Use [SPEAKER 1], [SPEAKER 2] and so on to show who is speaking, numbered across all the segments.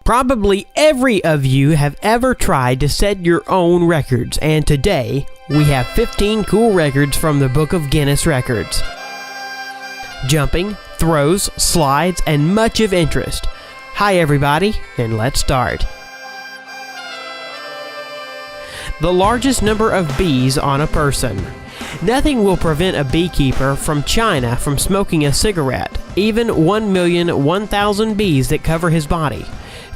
[SPEAKER 1] Probably every of you have ever tried to set your own records, and today we have 15 cool records from the Book of Guinness Records. Jumping, throws, slides, and much of interest. Hi everybody, and let's start. The largest number of bees on a person. Nothing will prevent a beekeeper from China from smoking a cigarette, even 1,001,000 bees that cover his body.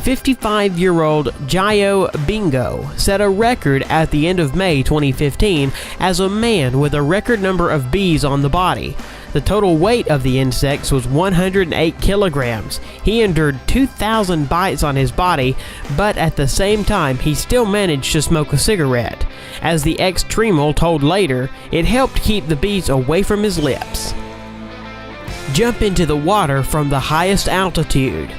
[SPEAKER 1] 55-year-old Jayo Bingo set a record at the end of May 2015 as a man with a record number of bees on the body. The total weight of the insects was 108 kilograms. He endured 2,000 bites on his body, but at the same time he still managed to smoke a cigarette. As the ex-Tremel told later, it helped keep the bees away from his lips. Jump into the water from the highest altitude.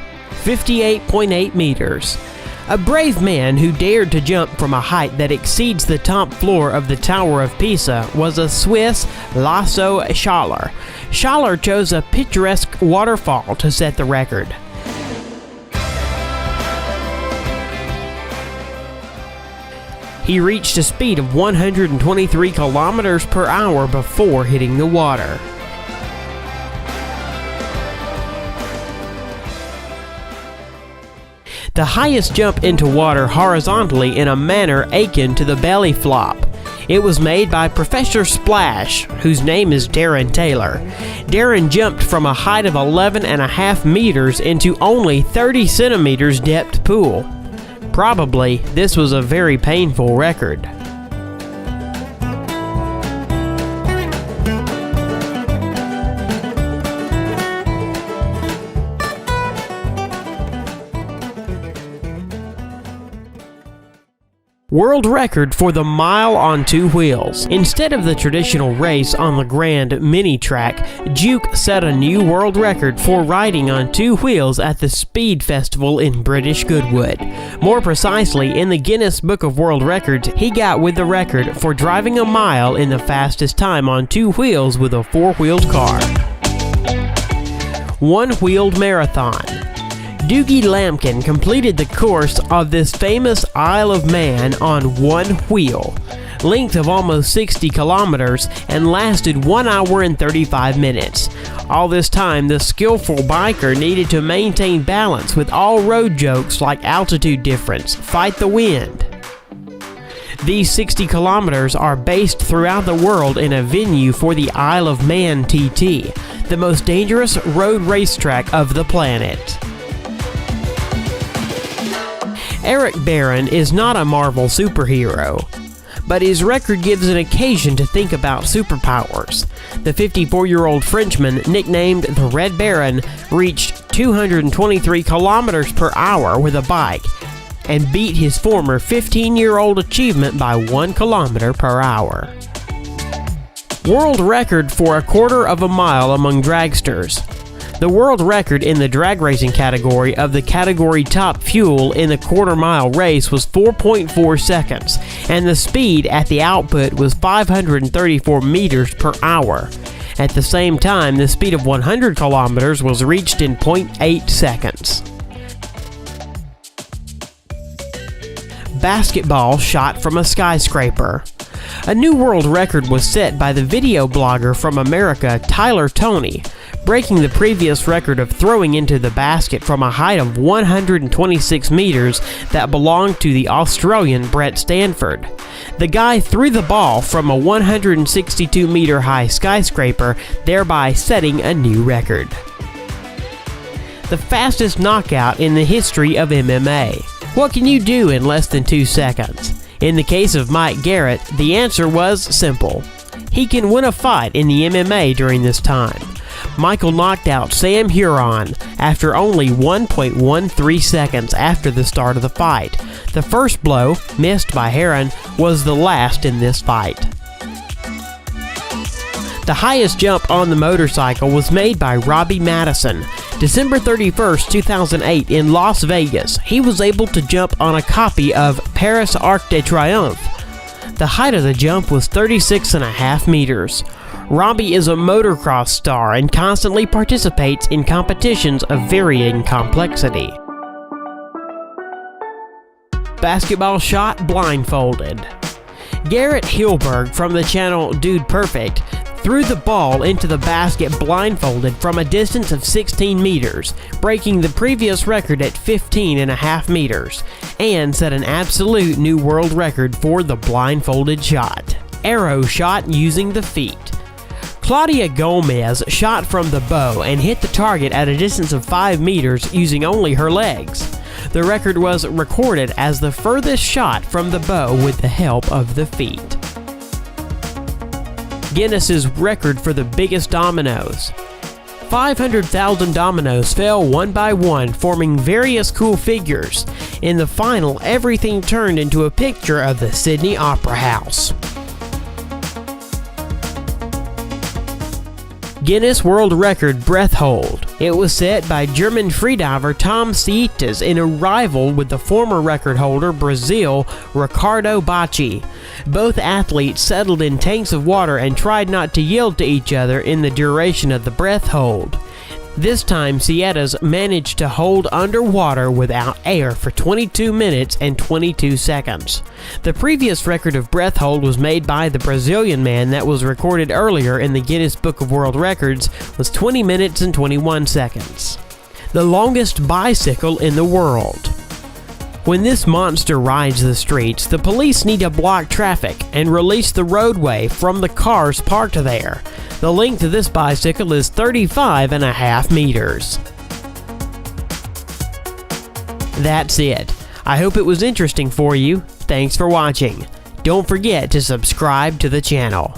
[SPEAKER 1] 58.8 meters. A brave man who dared to jump from a height that exceeds the top floor of the Tower of Pisa was a Swiss Lasso Schaller. Schaller chose a picturesque waterfall to set the record. He reached a speed of 123 kilometers per hour before hitting the water. The highest jump into water horizontally in a manner akin to the belly flop. It was made by Professor Splash, whose name is Darren Taylor. Darren jumped from a height of 11.5 meters into only 30 centimeters depth pool. Probably, this was a very painful record. World record for the mile on two wheels. Instead of the traditional race on the Grand Mini Track, Juke set a new world record for riding on two wheels at the Speed Festival in British Goodwood. More precisely, in the Guinness Book of World Records, he got with the record for driving a mile in the fastest time on two wheels with a four-wheeled car. One-wheeled marathon. Dougie Lampkin completed the course of this famous Isle of Man on one wheel, length of almost 60 kilometers, and lasted 1 hour and 35 minutes. All this time, the skillful biker needed to maintain balance with all road jokes like altitude difference, fight the wind. These 60 kilometers are based throughout the world in a venue for the Isle of Man TT, the most dangerous road racetrack of the planet. Eric Barron is not a Marvel superhero, but his record gives an occasion to think about superpowers. The 54-year-old Frenchman, nicknamed the Red Baron, reached 223 kilometers per hour with a bike and beat his former 15-year-old achievement by 1 kilometer per hour. World record for a quarter of a mile among dragsters. The world record in the drag racing category of the category top fuel in the quarter-mile race was 4.4 seconds, and the speed at the output was 534 meters per hour. At the same time, the speed of 100 kilometers was reached in 0.8 seconds. Basketball shot from a skyscraper. A new world record was set by the video blogger from America, Tyler Toney, breaking the previous record of throwing into the basket from a height of 126 meters that belonged to the Australian Brett Stanford. The guy threw the ball from a 162-meter high skyscraper, thereby setting a new record. The fastest knockout in the history of MMA. What can you do in less than 2 seconds? In the case of Mike Garrett, the answer was simple. He can win a fight in the MMA during this time. Michael knocked out Sam Huron after only 1.13 seconds after the start of the fight. The first blow, missed by Heron, was the last in this fight. The highest jump on the motorcycle was made by Robbie Madison. December 31st, 2008 in Las Vegas, he was able to jump on a copy of Paris Arc de Triomphe. The height of the jump was 36.5 meters. Robbie is a motocross star and constantly participates in competitions of varying complexity. basketball shot blindfolded. Garrett Hilberg from the channel Dude Perfect threw the ball into the basket blindfolded from a distance of 16 meters, breaking the previous record at 15.5 meters, and set an absolute new world record for the blindfolded shot. Arrow shot using the feet. Claudia Gomez shot from the bow and hit the target at a distance of 5 meters using only her legs. The record was recorded as the furthest shot from the bow with the help of the feet. Guinness's record for the biggest dominoes. 500,000 dominoes fell one by one, forming various cool figures. In the final, everything turned into a picture of the Sydney Opera House. Guinness World Record breath hold. It was set by German freediver Tom Sietes in a rival with the former record holder Brazil Ricardo Bacci. Both athletes settled in tanks of water and tried not to yield to each other in the duration of the breath hold. This time, Sietes managed to hold underwater without air for 22 minutes and 22 seconds. The previous record of breath hold was made by the Brazilian man that was recorded earlier in the Guinness Book of World Records was 20 minutes and 21 seconds. The longest bicycle in the world. When this monster rides the streets, the police need to block traffic and release the roadway from the cars parked there. The length of this bicycle is 35.5 meters. That's it. I hope it was interesting for you. Thanks for watching. Don't forget to subscribe to the channel.